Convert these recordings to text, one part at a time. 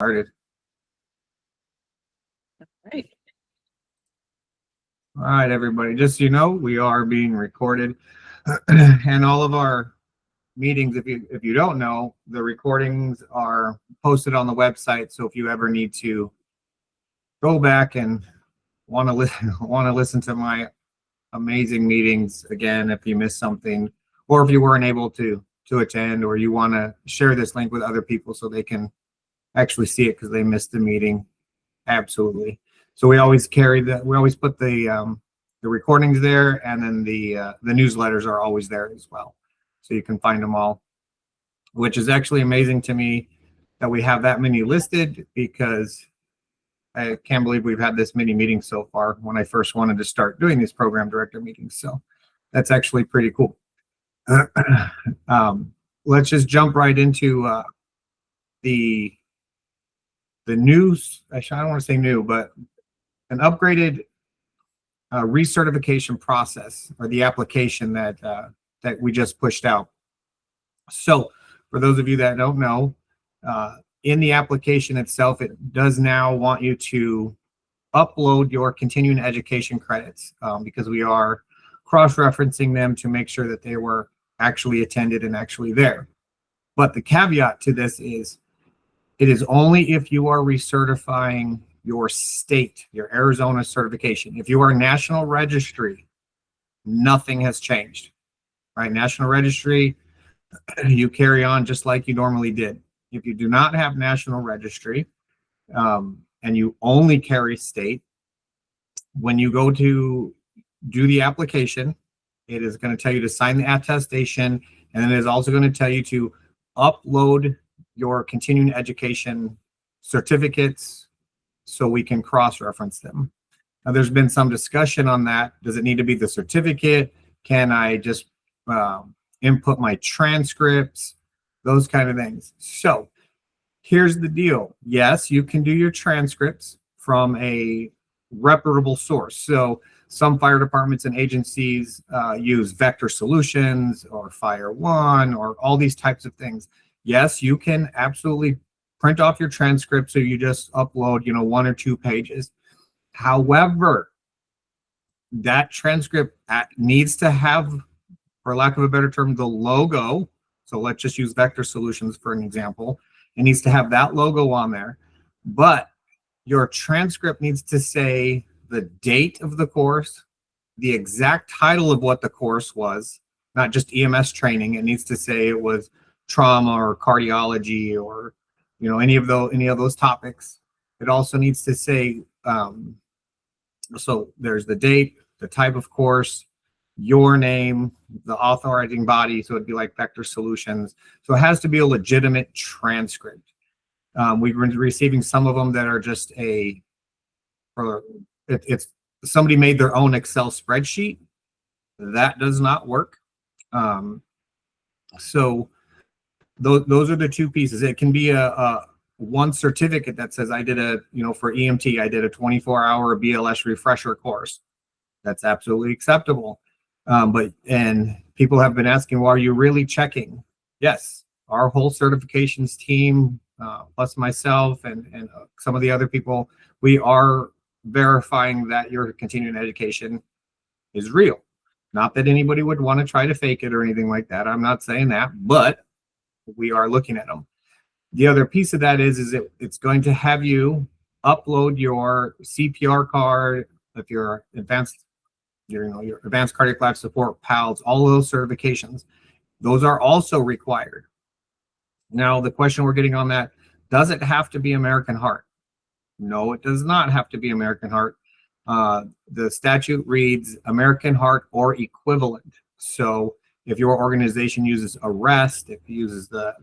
Started. Right. All right, everybody. Just so you know, we are being recorded, and all of our meetings. If you don't know, the recordings are posted on the website. So if you ever need to go back and want to listen to my amazing meetings again, if you missed something, or if you weren't able to attend, or you want to share this link with other people so they can actually see it because they missed the meeting. Absolutely. So we always carry that. We always put the recordings there, and then the newsletters are always there as well. So you can find them all, which is actually amazing to me that we have that many listed, because I can't believe we've had this many meetings so far when I first wanted to start doing these program director meetings. So that's actually pretty cool. Let's just jump right into the news. I don't want to say new, but an upgraded recertification process, or the application that we just pushed out. So for those of you that don't know, in the application itself, it does now want you to upload your continuing education credits, because we are cross-referencing them to make sure that they were actually attended and actually there. But the caveat to this is, it is only if you are recertifying your state, your Arizona certification. If you are national registry, nothing has changed, right? National registry, you carry on just like you normally did. If you do not have national registry, and you only carry state, when you go to do the application, it is going to tell you to sign the attestation, and then it is also going to tell you to upload your continuing education certificates so we can cross-reference them. Now, there's been some discussion on that. Does it need to be the certificate? Can I just input my transcripts? Those kind of things. So here's the deal. Yes, you can do your transcripts from a reputable source. So some fire departments and agencies use Vector Solutions or Fire One or all these types of things. Yes, you can absolutely print off your transcript, so you just upload, 1 or 2 pages. However, that transcript needs to have, for lack of a better term, the logo. So let's just use Vector Solutions for an example. It needs to have that logo on there, but your transcript needs to say the date of the course, the exact title of what the course was, not just EMS training. It needs to say it was trauma or cardiology or any of those topics. It also needs to say, so there's the date, the type of course, your name, the authorizing body, so it'd be like Vector Solutions. So it has to be a legitimate transcript. We've been receiving some of them that are just it's somebody made their own Excel spreadsheet. That does not work. So those are the 2 pieces. It can be a one certificate that says I did for EMT, I did a 24-hour BLS refresher course. That's absolutely acceptable. And people have been asking, well, are you really checking? Yes, our whole certifications team, plus myself and some of the other people, we are verifying that your continuing education is real. Not that anybody would want to try to fake it or anything like that. I'm not saying that, but we are looking at them. The other piece of that is it's going to have you upload your CPR card, if you're advanced, your advanced cardiac life support, PALS, all of those certifications. Those are also required. Now, the question we're getting on that, does it have to be American Heart? No, it does not have to be American Heart. The statute reads American Heart or equivalent. So if your organization uses ARREST, if it uses the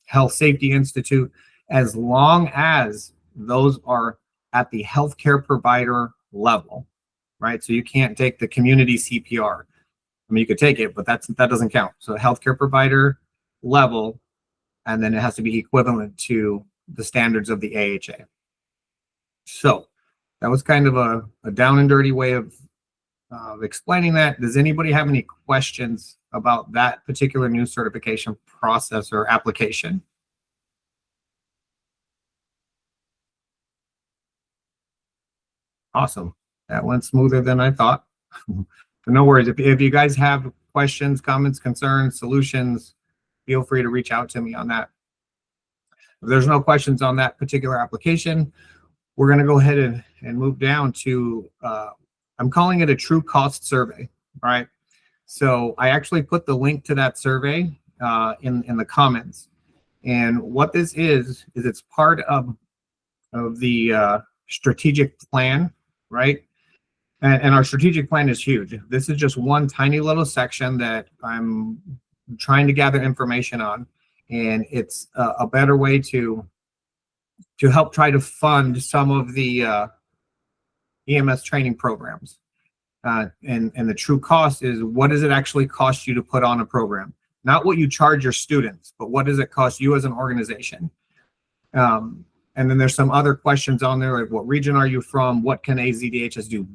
Health Safety Institute, as long as those are at the healthcare provider level, right? So you can't take the community CPR. I mean, you could take it, but that doesn't count. So healthcare provider level, and then it has to be equivalent to the standards of the AHA. So that was kind of a down and dirty way of explaining that. Does anybody have any questions about that particular new certification process or application? Awesome. That went smoother than I thought. No worries. If you guys have questions, comments, concerns, solutions, feel free to reach out to me on that. If there's no questions on that particular application, we're going to go ahead and move down to, I'm calling it a true cost survey. All right. So I actually put the link to that survey in the comments. And what this is it's part of the strategic plan, right? And our strategic plan is huge. This is just one tiny little section that I'm trying to gather information on. And it's a better way to help try to fund some of the EMS training programs. And the true cost is, what does it actually cost you to put on a program? Not what you charge your students, but what does it cost you as an organization? And then there's some other questions on there, like what region are you from? What can ADHS do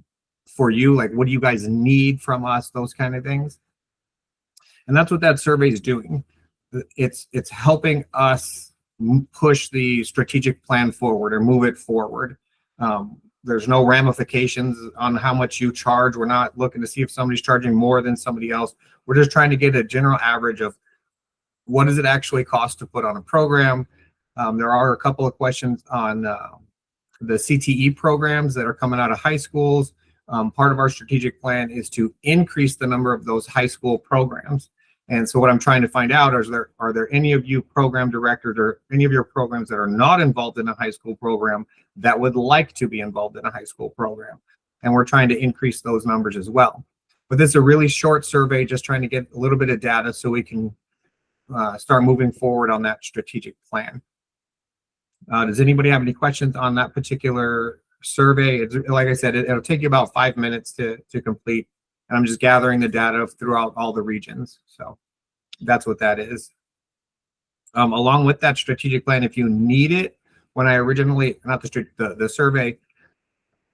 for you? Like, what do you guys need from us? Those kind of things. And that's what that survey is doing. It's helping us push the strategic plan forward or move it forward. There's no ramifications on how much you charge. We're not looking to see if somebody's charging more than somebody else. We're just trying to get a general average of what does it actually cost to put on a program. There are a couple of questions on the CTE programs that are coming out of high schools. Part of our strategic plan is to increase the number of those high school programs. And so what I'm trying to find out is, are there any of you program directors or any of your programs that are not involved in a high school program that would like to be involved in a high school program? And we're trying to increase those numbers as well. But this is a really short survey, just trying to get a little bit of data so we can start moving forward on that strategic plan. Does anybody have any questions on that particular survey? Like I said, it'll take you about 5 minutes to complete. And I'm just gathering the data throughout all the regions. So that's what that is. Along with that strategic plan, if you need it, when I originally, not the survey,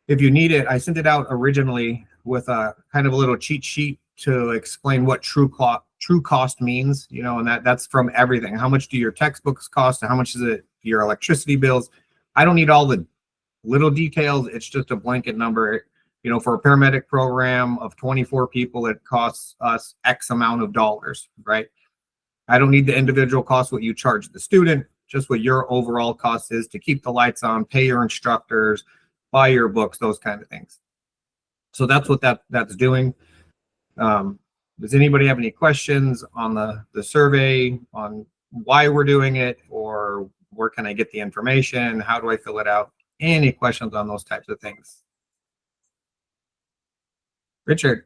if you need it, I sent it out originally with a kind of a little cheat sheet to explain what true cost means, you know, and that's from everything. How much do your textbooks cost? How much is it your electricity bills? I don't need all the little details. It's just a blanket number. You know, for a paramedic program of 24 people, it costs us X amount of dollars, right? I don't need the individual cost, what you charge the student, just what your overall cost is to keep the lights on, pay your instructors, buy your books, those kind of things. So that's what that's doing. Does anybody have any questions on the survey, on why we're doing it, or where can I get the information? How do I fill it out? Any questions on those types of things? Richard.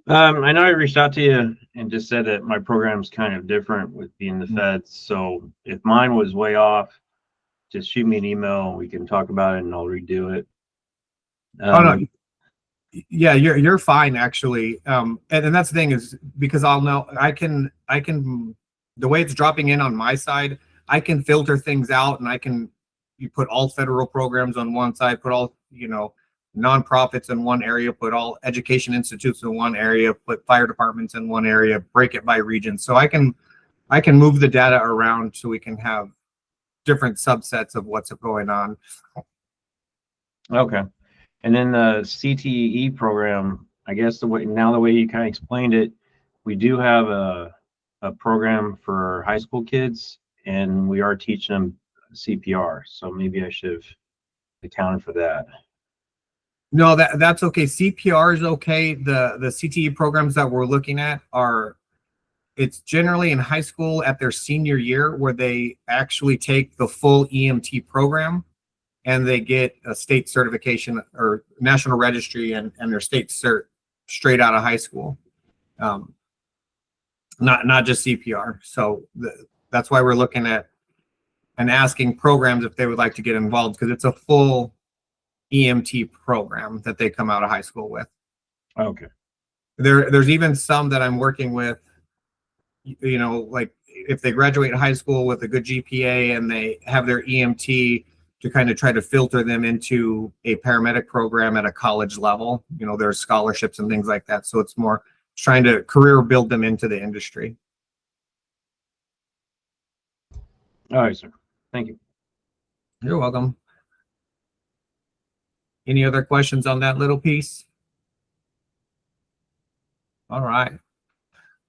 I know I reached out to you and just said that my program's kind of different with being the feds. So if mine was way off, just shoot me an email. We can talk about it and I'll redo it. Oh no, yeah, you're fine actually. And that's the thing is, because I'll know I can the way it's dropping in on my side, I can filter things out, and you put all federal programs on one side, put all, you know, nonprofits in one area, put all education institutes in one area, put fire departments in one area, break it by region. So I can move the data around so we can have different subsets of what's going on. Okay. And then the CTE program, I guess the way you kind of explained it, we do have a program for high school kids, and we are teaching them CPR. So maybe I should have accounted for that. No, that's okay. CPR is okay. The CTE programs that we're looking at it's generally in high school at their senior year, where they actually take the full EMT program and they get a state certification or national registry and their state cert straight out of high school. Not just CPR. So that's why we're looking at and asking programs if they would like to get involved, because it's a full EMT program that they come out of high school with. Okay. There's even some that I'm working with, you know, like if they graduate high school with a good GPA and they have their EMT, to kind of try to filter them into a paramedic program at a college level. You know, there's scholarships and things like that. So it's more trying to career build them into the industry. All right, sir. Thank you. You're welcome. Any other questions on that little piece? All right.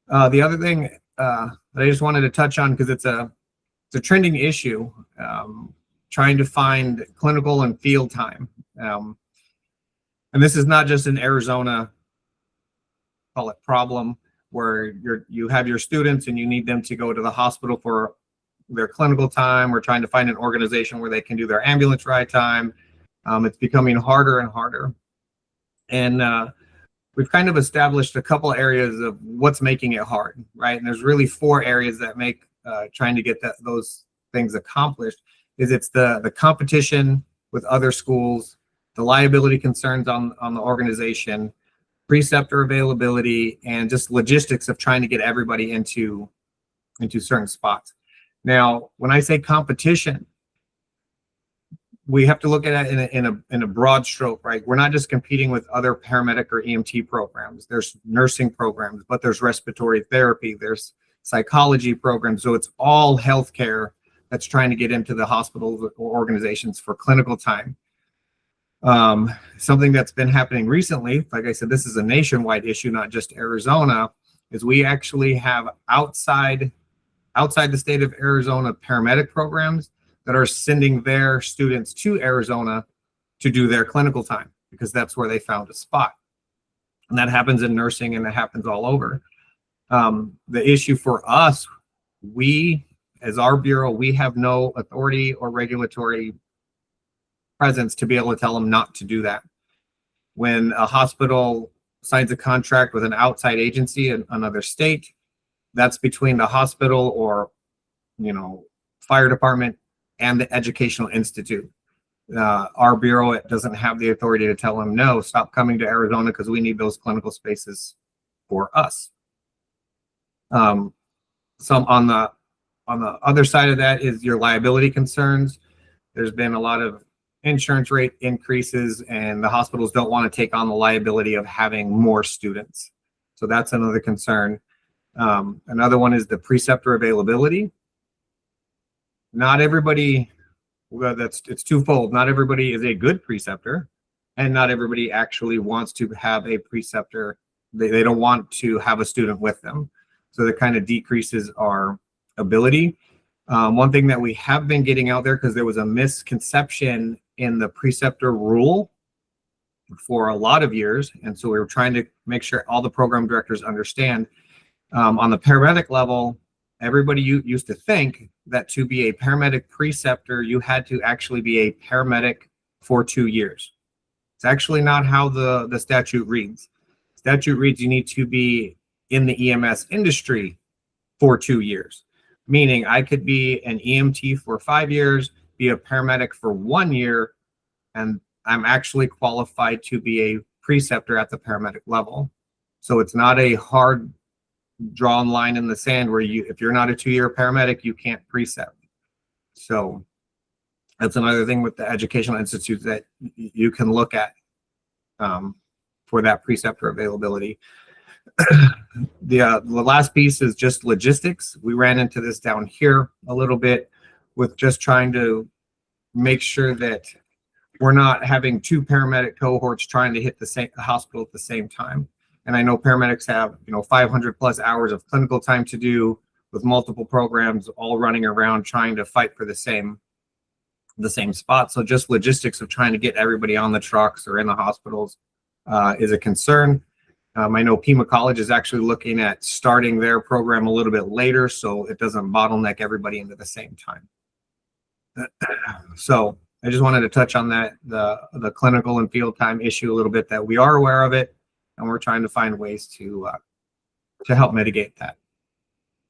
The other thing that I just wanted to touch on, because it's a trending issue, trying to find clinical and field time. And this is not just an Arizona, call it problem, where you have your students and you need them to go to the hospital for their clinical time. We're trying to find an organization where they can do their ambulance ride time. It's becoming harder and harder. And we've kind of established a couple areas of what's making it hard, right? And there's really 4 areas that make trying to get those things accomplished. It's the competition with other schools, the liability concerns on the organization, preceptor availability, and just logistics of trying to get everybody into certain spots. Now, when I say competition, we have to look at it in a broad stroke, right? We're not just competing with other paramedic or EMT programs. There's nursing programs, but there's respiratory therapy, there's psychology programs. So it's all healthcare that's trying to get into the hospitals or organizations for clinical time. Something that's been happening recently, like I said, this is a nationwide issue, not just Arizona, is we actually have outside the state of Arizona paramedic programs that are sending their students to Arizona to do their clinical time, because that's where they found a spot. And that happens in nursing, and it happens all over. The issue for us, as our bureau, we have no authority or regulatory presence to be able to tell them not to do that. When a hospital signs a contract with an outside agency in another state, that's between the hospital or, fire department and the educational institute. Our bureau doesn't have the authority to tell them, no, stop coming to Arizona because we need those clinical spaces for us. Some on the other side of that is your liability concerns. There's been a lot of insurance rate increases, and the hospitals don't want to take on the liability of having more students. So that's another concern. Another one is the preceptor availability. Not everybody, it's twofold. Not everybody is a good preceptor, and not everybody actually wants to have a preceptor. They don't want to have a student with them. So that kind of decreases our ability. One thing that we have been getting out there, because there was a misconception in the preceptor rule for a lot of years, and so we were trying to make sure all the program directors understand. On the paramedic level, everybody used to think that to be a paramedic preceptor, you had to actually be a paramedic for 2 years. It's actually not how the statute reads. Statute reads you need to be in the EMS industry for 2 years. Meaning I could be an EMT for 5 years, be a paramedic for 1 year, and I'm actually qualified to be a preceptor at the paramedic level. So it's not a hard drawn line in the sand where if you're not a 2-year paramedic, you can't precept. So that's another thing with the educational institutes that you can look at for that preceptor availability. The last piece is just logistics. We ran into this down here a little bit with just trying to make sure that we're not having 2 paramedic cohorts trying to hit the hospital at the same time. And I know paramedics have 500 plus hours of clinical time to do, with multiple programs all running around trying to fight for the same spot. So just logistics of trying to get everybody on the trucks or in the hospitals is a concern. I know Pima College is actually looking at starting their program a little bit later, so it doesn't bottleneck everybody into the same time. So I just wanted to touch on that, the clinical and field time issue a little bit, that we are aware of it, and we're trying to find ways to help mitigate that.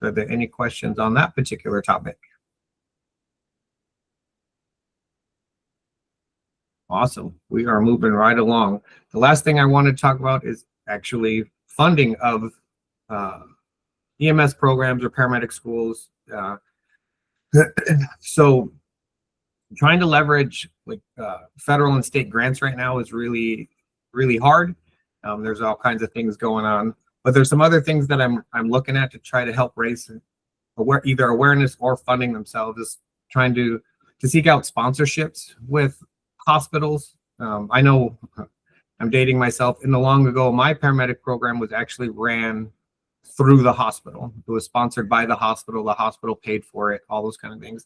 Are there any questions on that particular topic? Awesome. We are moving right along. The last thing I want to talk about is actually funding of EMS programs or paramedic schools. So trying to leverage federal and state grants right now is really, really hard. There's all kinds of things going on, but there's some other things that I'm looking at to try to help raise either awareness or funding themselves, is trying to seek out sponsorships with hospitals I know I'm dating myself. In the long ago, my paramedic program was actually ran through the hospital. It was sponsored by the hospital paid for it, all those kind of things.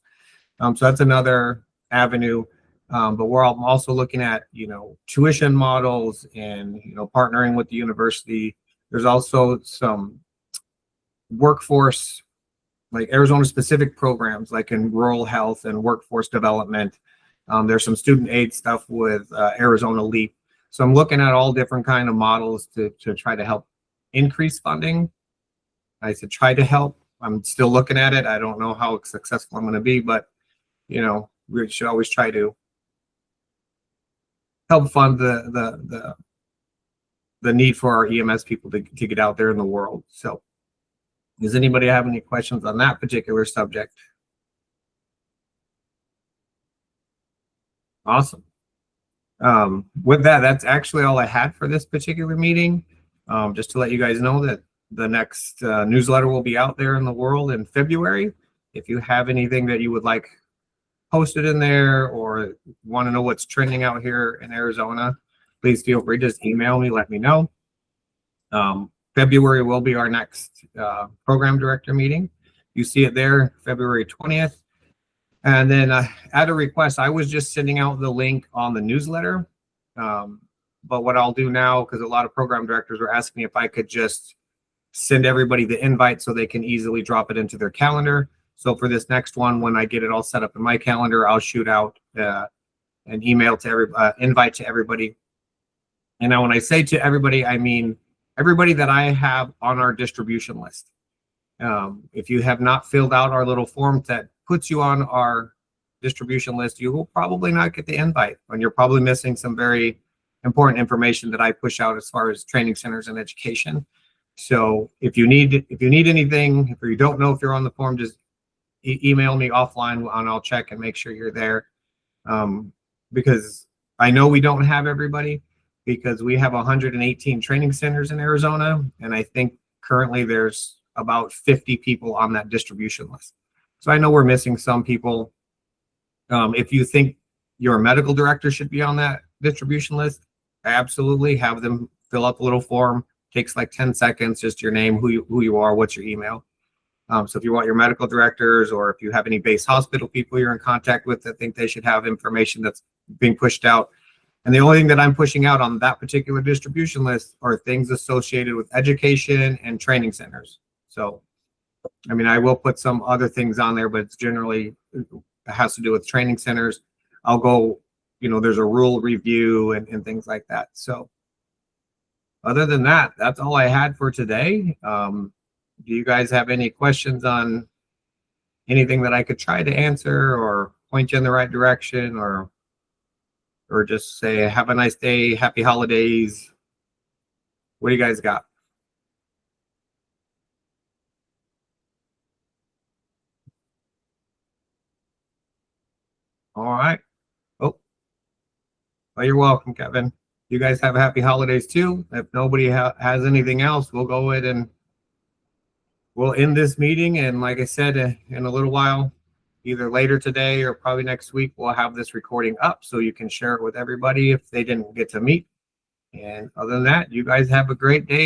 So that's another avenue. But we're also looking at, tuition models and, partnering with the university. There's also some workforce, like Arizona specific programs, like in rural health and workforce development. There's some student aid stuff with Arizona LEAP. So I'm looking at all different kind of models to try to help increase funding. I said try to help. I'm still looking at it. I don't know how successful I'm going to be, but we should always try to help fund the need for our EMS people to get out there in the world. So does anybody have any questions on that particular subject? Awesome. With that, that's actually all I had for this particular meeting. Just to let you guys know that the next newsletter will be out there in the world in February. If you have anything that you would like posted in there or want to know what's trending out here in Arizona, please feel free to just email me, let me know. February will be our next program director meeting. You see it there, February 20th. And then at a request, I was just sending out the link on the newsletter. But what I'll do now, because a lot of program directors were asking me if I could just send everybody the invite so they can easily drop it into their calendar. So for this next one, when I get it all set up in my calendar, I'll shoot out an email to invite to everybody. And now when I say to everybody, I mean everybody that I have on our distribution list. If you have not filled out our little form that puts you on our distribution list, you will probably not get the invite, and you're probably missing some very important information that I push out as far as training centers and education. So if you need anything, if you don't know if you're on the form, just email me offline and I'll check and make sure you're there. Because I know we don't have everybody, because we have 118 training centers in Arizona, and I think currently there's about 50 people on that distribution list. So I know we're missing some people. If you think your medical director should be on that distribution list, absolutely have them fill out the little form. Takes like 10 seconds, just your name, who you are, what's your email. So if you want your medical directors, or if you have any base hospital people you're in contact with that think they should have information that's being pushed out. And the only thing that I'm pushing out on that particular distribution list are things associated with education and training centers. So, I mean, I will put some other things on there, but it's generally, it has to do with training centers. I'll go, there's a rule review and things like that. So other than that, that's all I had for today. Do you guys have any questions on anything that I could try to answer or point you in the right direction, or just say, have a nice day, happy holidays? What do you guys got? All right. Oh, you're welcome, Kevin. You guys have happy holidays too. If nobody has anything else, we'll go ahead and we'll end this meeting. And like I said, in a little while, either later today or probably next week, we'll have this recording up so you can share it with everybody if they didn't get to meet. And other than that, you guys have a great day.